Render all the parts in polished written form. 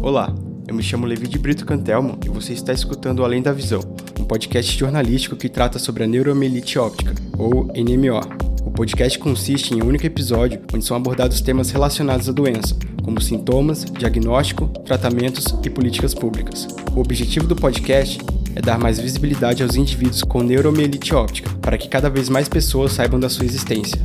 Olá, eu me chamo Levi de Brito Cantelmo e você está escutando Além da Visão, um podcast jornalístico que trata sobre a neuromielite óptica, ou NMO. O podcast consiste em um único episódio onde são abordados temas relacionados à doença, como sintomas, diagnóstico, tratamentos e políticas públicas. O objetivo do podcast é dar mais visibilidade aos indivíduos com neuromielite óptica, para que cada vez mais pessoas saibam da sua existência.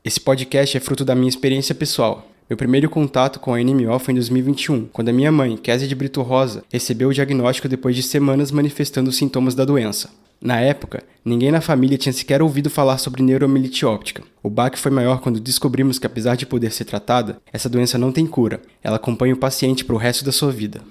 Esse podcast é fruto da minha experiência pessoal. Meu primeiro contato com a NMO foi em 2021, quando a minha mãe, Kézia de Brito Rosa, recebeu o diagnóstico depois de semanas manifestando os sintomas da doença. Na época, ninguém na família tinha sequer ouvido falar sobre neuromielite óptica. O baque foi maior quando descobrimos que, apesar de poder ser tratada, essa doença não tem cura. Ela acompanha o paciente para o resto da sua vida.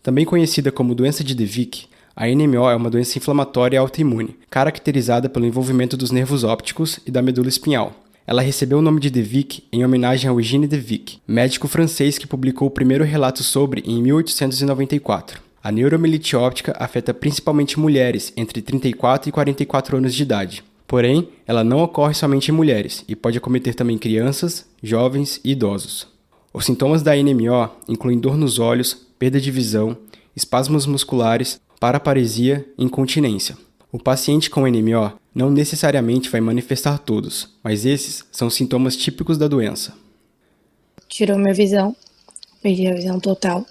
Também conhecida como doença de De Vick, a NMO é uma doença inflamatória autoimune, caracterizada pelo envolvimento dos nervos ópticos e da medula espinhal. Ela recebeu o nome de De Vick em homenagem a Eugène De Vick, médico francês que publicou o primeiro relato sobre em 1894. A neuromielite óptica afeta principalmente mulheres entre 34 e 44 anos de idade. Porém, ela não ocorre somente em mulheres e pode acometer também crianças, jovens e idosos. Os sintomas da NMO incluem dor nos olhos, perda de visão, espasmos musculares, paraparesia e incontinência. O paciente com NMO não necessariamente vai manifestar todos, mas esses são sintomas típicos da doença. Tirou minha visão, perdi a visão total.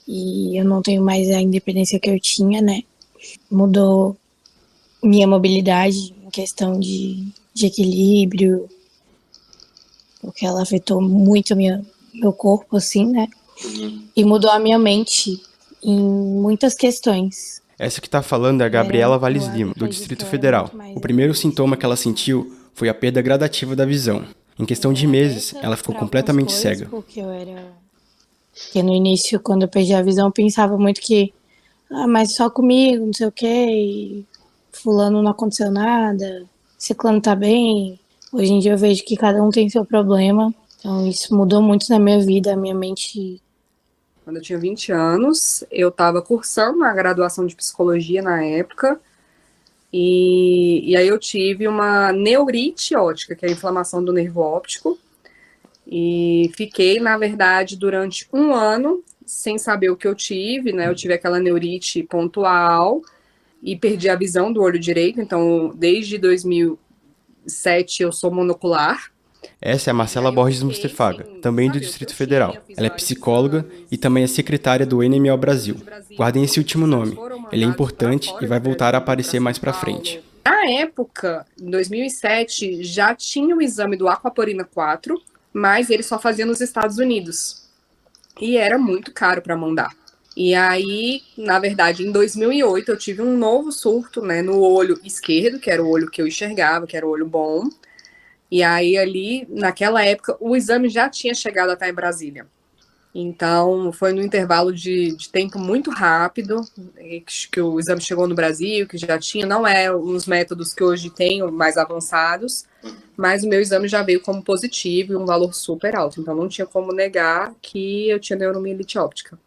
E eu não tenho mais a independência que eu tinha, né? Mudou minha mobilidade em questão de equilíbrio, porque ela afetou muito meu corpo, assim, né? E mudou a minha mente em muitas questões. Essa que está falando é a Gabriela Valles Lima, do Distrito Federal. O primeiro sintoma que ela sentiu foi a perda gradativa da visão. Em questão de meses, ela ficou completamente cega. Porque no início, quando eu perdi a visão, eu pensava muito que mas só comigo, não sei o quê, e fulano não aconteceu nada, ciclano tá bem. Hoje em dia eu vejo que cada um tem seu problema, então isso mudou muito na minha vida, a minha mente. Quando eu tinha 20 anos, eu estava cursando a graduação de psicologia na época, e aí eu tive uma neurite óptica, que é a inflamação do nervo óptico, e fiquei, na verdade, durante um ano sem saber o que eu tive, né? Eu tive aquela neurite pontual e perdi a visão do olho direito, então desde 2007 eu sou monocular. Essa é a Marcela Borges Mustefaga, também do Distrito Federal. Ela é psicóloga e também é secretária do NMO Brasil. Guardem esse último nome, ele é importante e vai voltar a aparecer mais pra frente. Na época, em 2007, já tinha o exame do Aquaporina 4, mas ele só fazia nos Estados Unidos. E era muito caro para mandar. E aí, na verdade, em 2008, eu tive um novo surto, né, no olho esquerdo, que era o olho que eu enxergava, que era o olho bom. E aí, ali, naquela época, o exame já tinha chegado até em Brasília. Então, foi no intervalo de tempo muito rápido que o exame chegou no Brasil, que já tinha, não é os métodos que hoje tem, mais avançados, mas o meu exame já veio como positivo e um valor super alto. Então, não tinha como negar que eu tinha neuromielite óptica.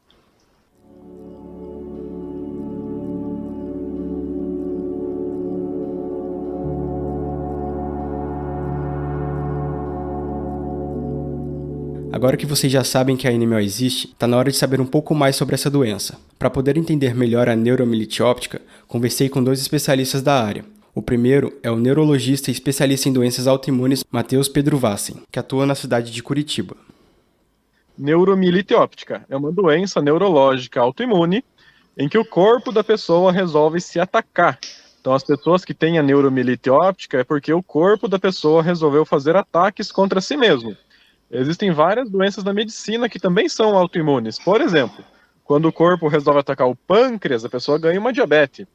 Agora que vocês já sabem que a NMO existe, está na hora de saber um pouco mais sobre essa doença. Para poder entender melhor a neuromielite óptica, conversei com dois especialistas da área. O primeiro é o neurologista e especialista em doenças autoimunes Matheus Pedro Vassen, que atua na cidade de Curitiba. Neuromielite óptica é uma doença neurológica autoimune em que o corpo da pessoa resolve se atacar. Então, as pessoas que têm a neuromielite óptica é porque o corpo da pessoa resolveu fazer ataques contra si mesmo. Existem várias doenças na medicina que também são autoimunes. Por exemplo, quando o corpo resolve atacar o pâncreas, a pessoa ganha uma diabetes.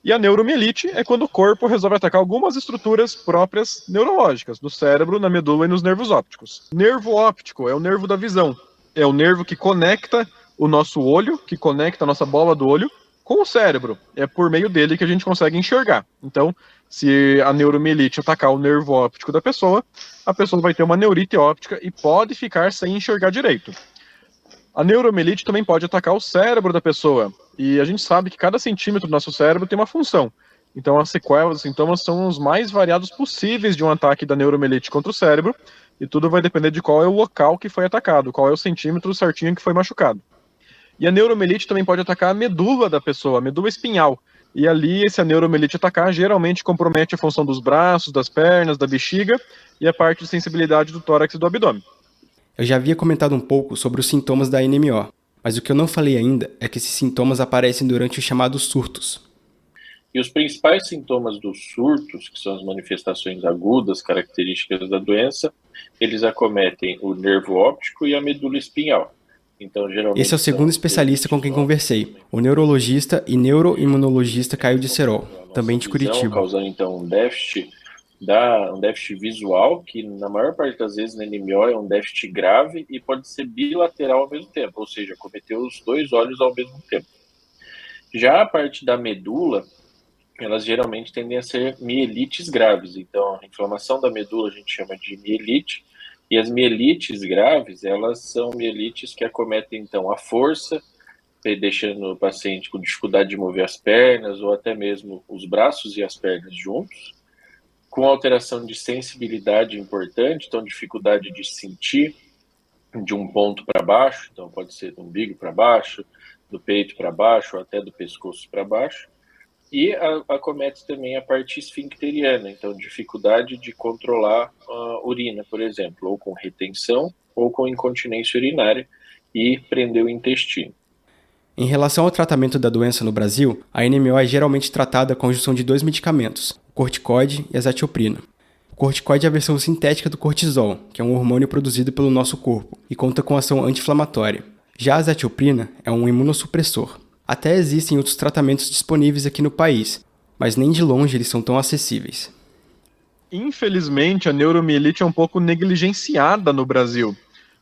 E a neuromielite é quando o corpo resolve atacar algumas estruturas próprias neurológicas, do cérebro, na medula e nos nervos ópticos. Nervo óptico é o nervo da visão. É o nervo que conecta o nosso olho, que conecta a nossa bola do olho, com o cérebro. É por meio dele que a gente consegue enxergar. Então, se a neuromielite atacar o nervo óptico da pessoa, a pessoa vai ter uma neurite óptica e pode ficar sem enxergar direito. A neuromielite também pode atacar o cérebro da pessoa. E a gente sabe que cada centímetro do nosso cérebro tem uma função. Então as sequelas, os sintomas são os mais variados possíveis de um ataque da neuromielite contra o cérebro, e tudo vai depender de qual é o local que foi atacado, qual é o centímetro certinho que foi machucado. E a neuromielite também pode atacar a medula da pessoa, a medula espinhal. E ali, se a neuromielite atacar, geralmente compromete a função dos braços, das pernas, da bexiga e a parte de sensibilidade do tórax e do abdômen. Eu já havia comentado um pouco sobre os sintomas da NMO, mas o que eu não falei ainda é que esses sintomas aparecem durante os chamados surtos. E os principais sintomas dos surtos, que são as manifestações agudas características da doença, eles acometem o nervo óptico e a medula espinhal. Então, geralmente, esse é o segundo especialista com quem conversei, o neurologista e neuroimunologista Caio de Serol, também de Curitiba. Causando, então, um déficit visual, que na maior parte das vezes na NMO é um déficit grave e pode ser bilateral ao mesmo tempo, ou seja, acometeu os dois olhos ao mesmo tempo. Já a parte da medula, elas geralmente tendem a ser mielites graves. Então, a inflamação da medula a gente chama de mielite, e as mielites graves, elas são mielites que acometem, então, a força, deixando o paciente com dificuldade de mover as pernas, ou até mesmo os braços e as pernas juntos, com alteração de sensibilidade importante, então, dificuldade de sentir de um ponto para baixo, então pode ser do umbigo para baixo, do peito para baixo, ou até do pescoço para baixo. E acomete também a parte esfincteriana, então dificuldade de controlar a urina, por exemplo, ou com retenção ou com incontinência urinária e prender o intestino. Em relação ao tratamento da doença no Brasil, a NMO é geralmente tratada com a junção de 2 medicamentos, o corticoide e a azatioprina. O corticoide é a versão sintética do cortisol, que é um hormônio produzido pelo nosso corpo e conta com ação anti-inflamatória. Já a azatioprina é um imunossupressor. Até existem outros tratamentos disponíveis aqui no país, mas nem de longe eles são tão acessíveis. Infelizmente, a neuromielite é um pouco negligenciada no Brasil.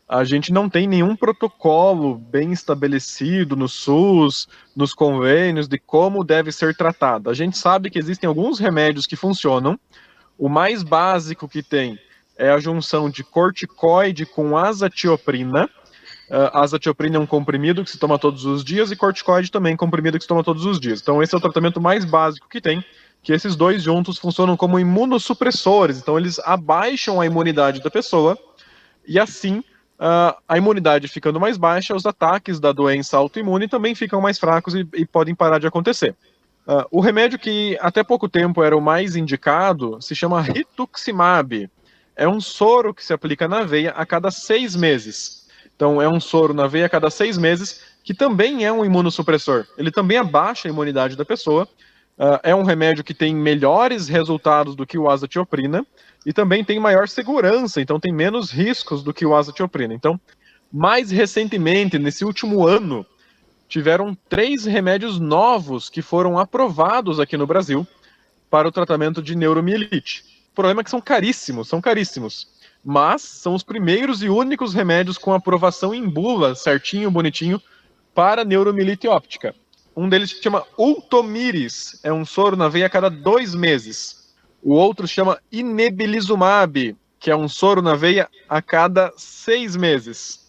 A gente não tem nenhum protocolo bem estabelecido no SUS, nos convênios, de como deve ser tratada. A gente sabe que existem alguns remédios que funcionam. O mais básico que tem é a junção de corticoide com azatioprina. A azatioprina é um comprimido que se toma todos os dias e corticoide também é um comprimido que se toma todos os dias. Então esse é o tratamento mais básico que tem, que esses dois juntos funcionam como imunossupressores. Então eles abaixam a imunidade da pessoa e assim a imunidade ficando mais baixa, os ataques da doença autoimune também ficam mais fracos e podem parar de acontecer. O remédio que até pouco tempo era o mais indicado se chama rituximab. É um soro que se aplica na veia a cada 6 meses. Então é um soro na veia a cada 6 meses, que também é um imunossupressor. Ele também abaixa a imunidade da pessoa. É um remédio que tem melhores resultados do que o azatioprina e também tem maior segurança, então tem menos riscos do que o azatioprina. Então, mais recentemente, nesse último ano, tiveram 3 remédios novos que foram aprovados aqui no Brasil para o tratamento de neuromielite. O problema é que são caríssimos. Mas são os primeiros e únicos remédios com aprovação em bula, certinho, bonitinho, para neuromielite óptica. Um deles se chama Ultomiris, é um soro na veia a cada 2 meses. O outro se chama Inebilizumab, que é um soro na veia a cada 6 meses.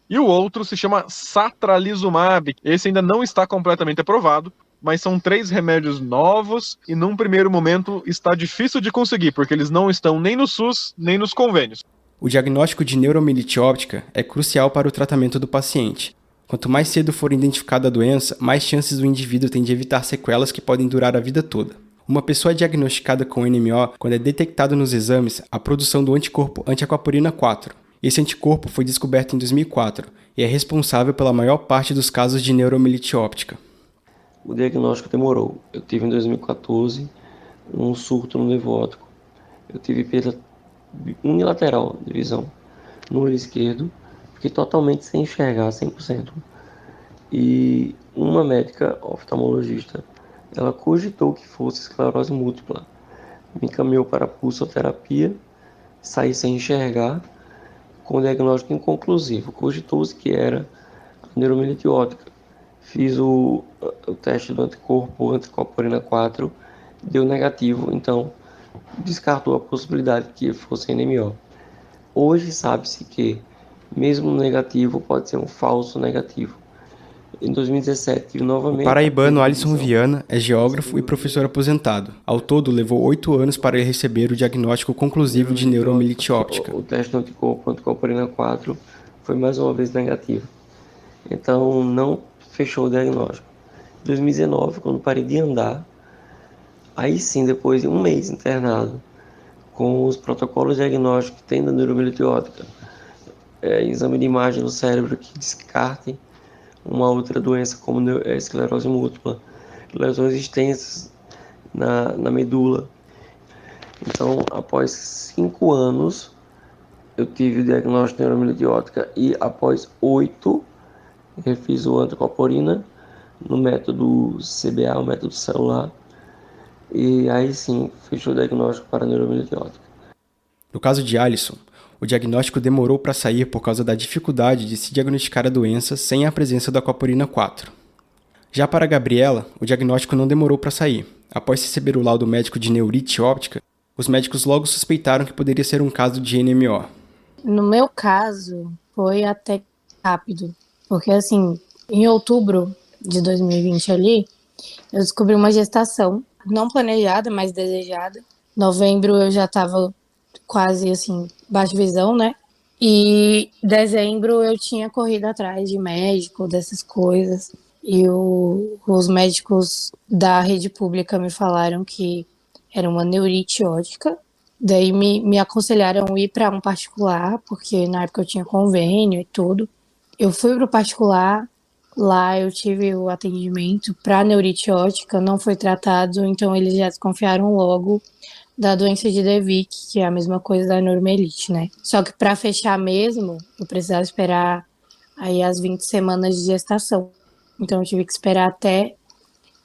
E o outro se chama Satralizumab. Esse ainda não está completamente aprovado, mas são 3 remédios novos e num primeiro momento está difícil de conseguir, porque eles não estão nem no SUS, nem nos convênios. O diagnóstico de neuromielite óptica é crucial para o tratamento do paciente. Quanto mais cedo for identificada a doença, mais chances o indivíduo tem de evitar sequelas que podem durar a vida toda. Uma pessoa é diagnosticada com NMO quando é detectado nos exames a produção do anticorpo anti-aquaporina 4. Esse anticorpo foi descoberto em 2004 e é responsável pela maior parte dos casos de neuromielite óptica. O diagnóstico demorou. Eu tive em 2014 um surto no nervo óptico. Eu tive perda unilateral de visão no olho esquerdo. Fiquei totalmente sem enxergar 100%. E uma médica oftalmologista, ela cogitou que fosse esclerose múltipla. Me encaminhou para a pulsoterapia, saí sem enxergar, com diagnóstico inconclusivo. Cogitou-se que era a neuromielite óptica. Fiz o teste do anticorpo anti-aquaporina 4, deu negativo, então descartou a possibilidade que fosse NMO. Hoje sabe-se que mesmo negativo pode ser um falso negativo. Em 2017 tive O novamente... paraibano Alisson Viana é geógrafo e professor aposentado. Ao todo, levou 8 anos para ele receber o diagnóstico conclusivo de neuromielite óptica. O teste de anticorpo anticoporina 4 foi mais uma vez negativo. Então, não fechou o diagnóstico. Em 2019, quando parei de andar, aí sim, depois de um mês internado, com os protocolos diagnósticos que tem da neuromielite óptica, exame de imagem do cérebro que descarte uma outra doença como esclerose múltipla, lesões extensas na medula. Então, após 5 anos, eu tive o diagnóstico de neuromielite óptica e após 8, eu fiz o anticoporina no método CBA, o método celular, e aí sim, fechou o diagnóstico para neuromielite óptica. No caso de Alisson, o diagnóstico demorou para sair por causa da dificuldade de se diagnosticar a doença sem a presença da aquaporina 4. Já para a Gabriela, o diagnóstico não demorou para sair. Após receber o laudo médico de neurite óptica, os médicos logo suspeitaram que poderia ser um caso de NMO. No meu caso, foi até rápido, porque assim, em outubro de 2020 ali, eu descobri uma gestação, não planejada, mas desejada. Novembro eu já estava quase assim, baixa visão, né? E dezembro eu tinha corrido atrás de médico, dessas coisas. E os médicos da rede pública me falaram que era uma neurite óptica. Daí me aconselharam ir para um particular, porque na época eu tinha convênio e tudo. Eu fui para o particular, lá eu tive o atendimento para neurite óptica, não foi tratado, então eles já desconfiaram logo da doença de Devic, que é a mesma coisa da neuromielite, né? Só que para fechar mesmo, eu precisava esperar aí as 20 semanas de gestação. Então eu tive que esperar até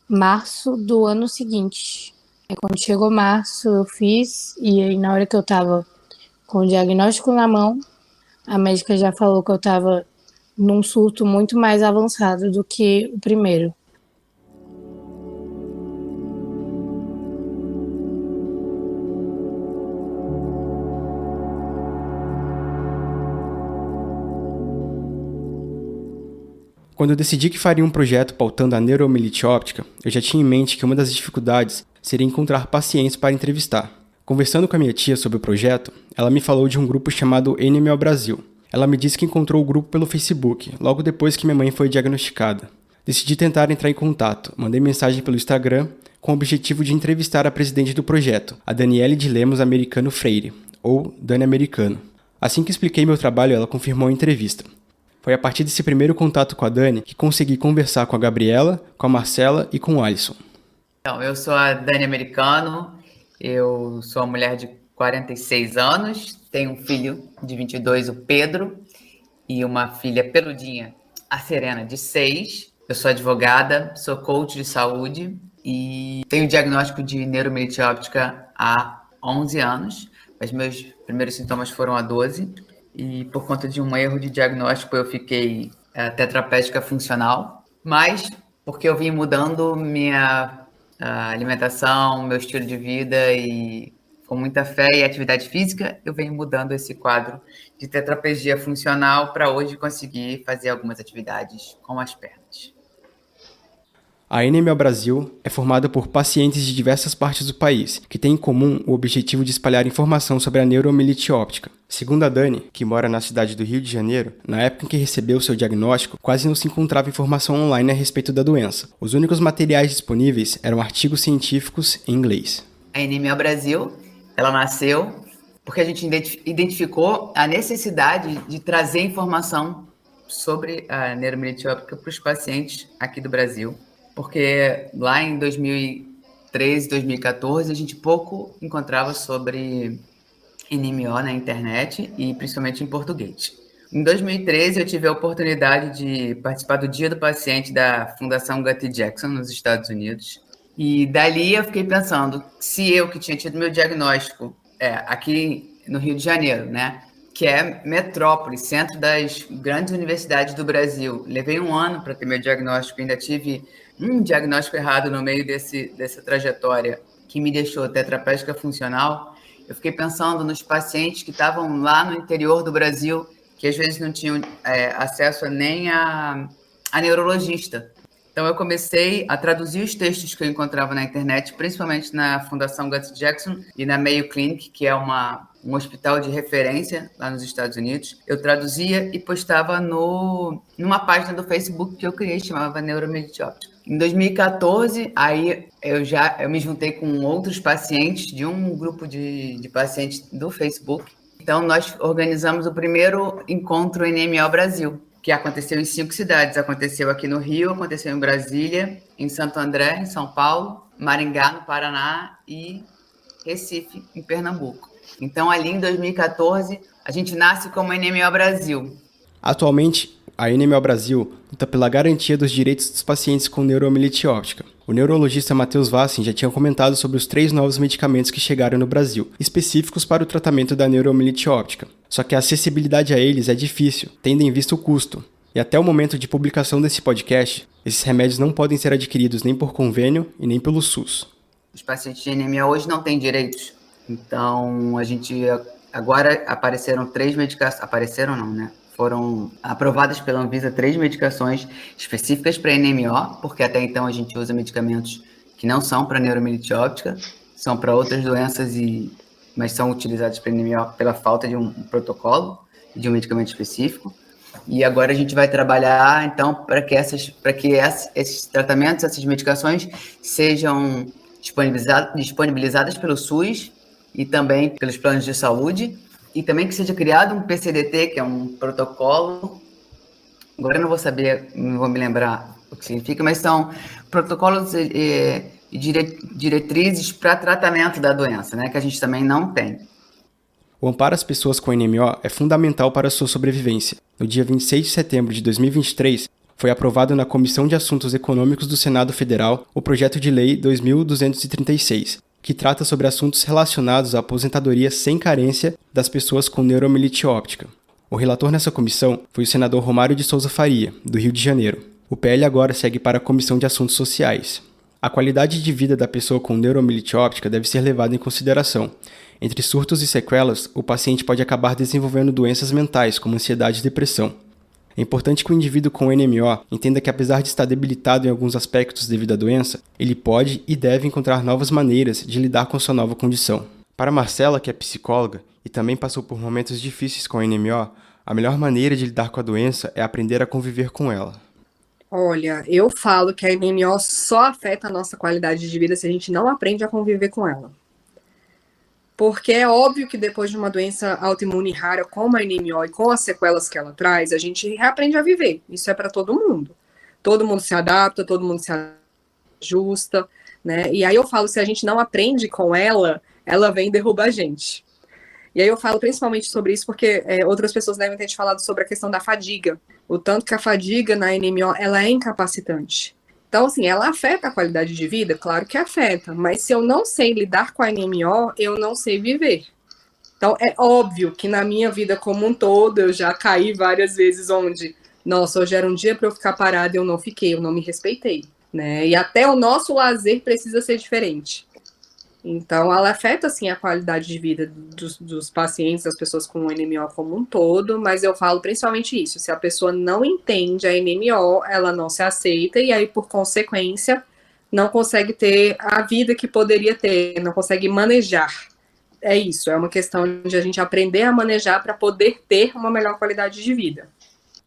março do ano seguinte. Aí quando chegou março, eu fiz, e aí na hora que eu tava com o diagnóstico na mão, a médica já falou que eu tava num surto muito mais avançado do que o primeiro. Quando eu decidi que faria um projeto pautando a neuromielite óptica, eu já tinha em mente que uma das dificuldades seria encontrar pacientes para entrevistar. Conversando com a minha tia sobre o projeto, ela me falou de um grupo chamado NMO Brasil. Ela me disse que encontrou o grupo pelo Facebook, logo depois que minha mãe foi diagnosticada. Decidi tentar entrar em contato, mandei mensagem pelo Instagram com o objetivo de entrevistar a presidente do projeto, a Daniele de Lemos Americano Freire, ou Dani Americano. Assim que expliquei meu trabalho, ela confirmou a entrevista. Foi a partir desse primeiro contato com a Dani que consegui conversar com a Gabriela, com a Marcela e com o Alisson. Então, eu sou a Dani Americano, eu sou uma mulher de 46 anos, tenho um filho de 22, o Pedro, e uma filha peludinha, a Serena, de 6. Eu sou advogada, sou coach de saúde e tenho diagnóstico de neuromielite óptica há 11 anos, mas meus primeiros sintomas foram há 12. E por conta de um erro de diagnóstico eu fiquei tetraplégica funcional, mas porque eu vim mudando minha alimentação, meu estilo de vida e com muita fé e atividade física, eu venho mudando esse quadro de tetraplegia funcional para hoje conseguir fazer algumas atividades com as pernas. A NMO Brasil é formada por pacientes de diversas partes do país, que têm em comum o objetivo de espalhar informação sobre a neuromielite óptica. Segundo a Dani, que mora na cidade do Rio de Janeiro, na época em que recebeu seu diagnóstico, quase não se encontrava informação online a respeito da doença. Os únicos materiais disponíveis eram artigos científicos em inglês. A NMO Brasil, ela nasceu porque a gente identificou a necessidade de trazer informação sobre a neuromielite óptica para os pacientes aqui do Brasil. Porque lá em 2013, 2014, a gente pouco encontrava sobre NMO na internet e principalmente em português. Em 2013, eu tive a oportunidade de participar do Dia do Paciente da Fundação Guthrie Jackson, nos Estados Unidos. E dali eu fiquei pensando, se eu que tinha tido meu diagnóstico aqui no Rio de Janeiro, né, que é metrópole, centro das grandes universidades do Brasil, levei 1 ano para ter meu diagnóstico, ainda tive um diagnóstico errado no meio dessa trajetória que me deixou tetraplégica funcional. Eu fiquei pensando nos pacientes que estavam lá no interior do Brasil, que às vezes não tinham acesso nem a a neurologista. Então, eu comecei a traduzir os textos que eu encontrava na internet, principalmente na Fundação Gus Jackson e na Mayo Clinic, que é um hospital de referência lá nos Estados Unidos. Eu traduzia e postava numa página do Facebook que eu criei, chamava Neuromility Óptica. Em 2014, aí eu me juntei com outros pacientes de um grupo de pacientes do Facebook. Então, nós organizamos o primeiro encontro NMO Brasil, que aconteceu em 5 cidades. Aconteceu aqui no Rio, aconteceu em Brasília, em Santo André, em São Paulo, Maringá, no Paraná e Recife, em Pernambuco. Então, ali em 2014, a gente nasce como NMO Brasil. Atualmente, a NMO Brasil luta pela garantia dos direitos dos pacientes com neuromielite óptica. O neurologista Matheus Vassin já tinha comentado sobre os 3 novos medicamentos que chegaram no Brasil, específicos para o tratamento da neuromielite óptica. Só que a acessibilidade a eles é difícil, tendo em vista o custo. E até o momento de publicação desse podcast, esses remédios não podem ser adquiridos nem por convênio e nem pelo SUS. Os pacientes de anemia hoje não têm direitos. Então, agora apareceram 3 medicações. Apareceram não, né? Foram aprovadas pela Anvisa 3 medicações específicas para NMO, porque até então a gente usa medicamentos que não são para neuromielite óptica, são para outras doenças, mas são utilizados para NMO pela falta de um protocolo, de um medicamento específico. E agora a gente vai trabalhar, então, para que esses tratamentos, essas medicações sejam disponibilizadas pelo SUS e também pelos planos de saúde, e também que seja criado um PCDT, que é um protocolo. Agora eu não vou me lembrar o que significa, mas são protocolos e diretrizes para tratamento da doença, né, que a gente também não tem. O amparo às pessoas com NMO é fundamental para a sua sobrevivência. No dia 26 de setembro de 2023, foi aprovado na Comissão de Assuntos Econômicos do Senado Federal o projeto de lei 2236, que trata sobre assuntos relacionados à aposentadoria sem carência das pessoas com neuromielite óptica. O relator nessa comissão foi o senador Romário de Souza Faria, do Rio de Janeiro. O PL agora segue para a Comissão de Assuntos Sociais. A qualidade de vida da pessoa com neuromielite óptica deve ser levada em consideração. Entre surtos e sequelas, o paciente pode acabar desenvolvendo doenças mentais, como ansiedade e depressão. É importante que o indivíduo com NMO entenda que, apesar de estar debilitado em alguns aspectos devido à doença, ele pode e deve encontrar novas maneiras de lidar com sua nova condição. Para Marcela, que é psicóloga e também passou por momentos difíceis com a NMO, a melhor maneira de lidar com a doença é aprender a conviver com ela. Olha, eu falo que a NMO só afeta a nossa qualidade de vida se a gente não aprende a conviver com ela. Porque é óbvio que depois de uma doença autoimune rara como a NMO e com as sequelas que ela traz, a gente reaprende a viver. Isso é para todo mundo. Todo mundo se adapta, todo mundo se ajusta, né? E aí eu falo, se a gente não aprende com ela, ela vem e derruba a gente. E aí eu falo principalmente sobre isso porque outras pessoas devem ter te falado sobre a questão da fadiga. O tanto que a fadiga na NMO, ela é incapacitante. Então, assim, ela afeta a qualidade de vida? Claro que afeta, mas se eu não sei lidar com a NMO, eu não sei viver. Então, é óbvio que na minha vida como um todo, eu já caí várias vezes onde, nossa, hoje era um dia para eu ficar parada e eu não fiquei, eu não me respeitei, né? E até o nosso lazer precisa ser diferente. Então, ela afeta, assim, a qualidade de vida dos pacientes, das pessoas com NMO como um todo, mas eu falo principalmente isso, se a pessoa não entende a NMO, ela não se aceita e aí, por consequência, não consegue ter a vida que poderia ter, não consegue manejar. É isso, é uma questão de a gente aprender a manejar para poder ter uma melhor qualidade de vida.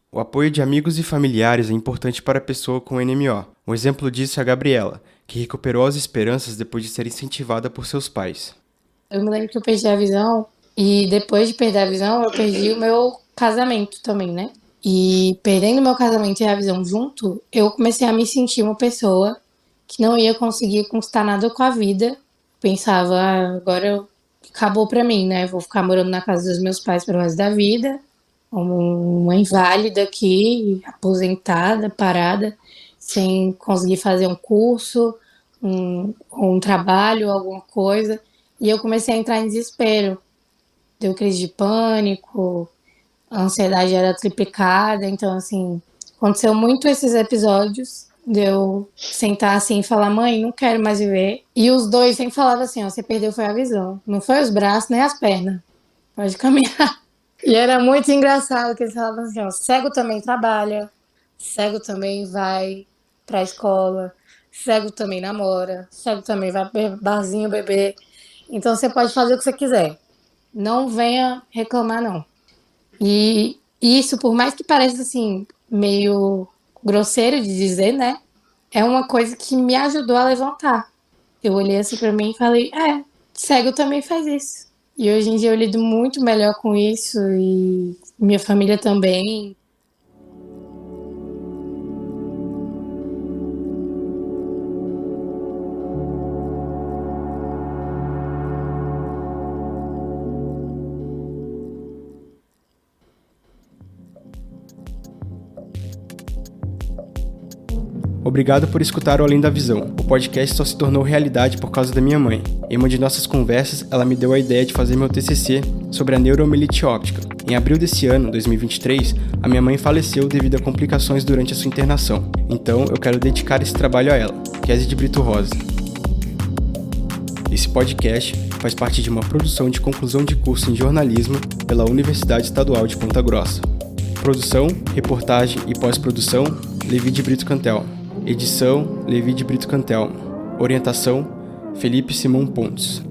O apoio de amigos e familiares é importante para a pessoa com NMO. Um exemplo disso é a Gabriela, que recuperou as esperanças depois de ser incentivada por seus pais. Eu me lembro que eu perdi a visão e depois de perder a visão eu perdi o meu casamento também, né? E perdendo o meu casamento e a visão junto, eu comecei a me sentir uma pessoa que não ia conseguir conquistar nada com a vida. Pensava, agora acabou pra mim, né? Vou ficar morando na casa dos meus pais pelo resto da vida, uma inválida aqui, aposentada, parada, sem conseguir fazer um curso, um trabalho, alguma coisa. E eu comecei a entrar em desespero. Deu crise de pânico, a ansiedade era triplicada. Então, assim, aconteceu muito esses episódios de eu sentar assim e falar, mãe, não quero mais viver. E os dois sempre falavam assim, ó, você perdeu foi a visão. Não foi os braços nem as pernas. Pode caminhar. E era muito engraçado que eles falavam assim, ó, cego também trabalha, cego também vai pra escola, cego também namora, cego também vai pra barzinho beber. Então você pode fazer o que você quiser. Não venha reclamar, não. E isso, por mais que pareça assim, meio grosseiro de dizer, né? É uma coisa que me ajudou a levantar. Eu olhei assim pra mim e falei, cego também faz isso. E hoje em dia eu lido muito melhor com isso e minha família também. Obrigado por escutar o Além da Visão. O podcast só se tornou realidade por causa da minha mãe. Em uma de nossas conversas, ela me deu a ideia de fazer meu TCC sobre a neuromielite óptica. Em abril desse ano, 2023, a minha mãe faleceu devido a complicações durante a sua internação. Então, eu quero dedicar esse trabalho a ela, Kézia de Brito Rosa. Esse podcast faz parte de uma produção de conclusão de curso em jornalismo pela Universidade Estadual de Ponta Grossa. Produção, reportagem e pós-produção, Levi de Brito Cantel. Edição, Levi de Brito Cantel. Orientação, Felipe Simão Pontes.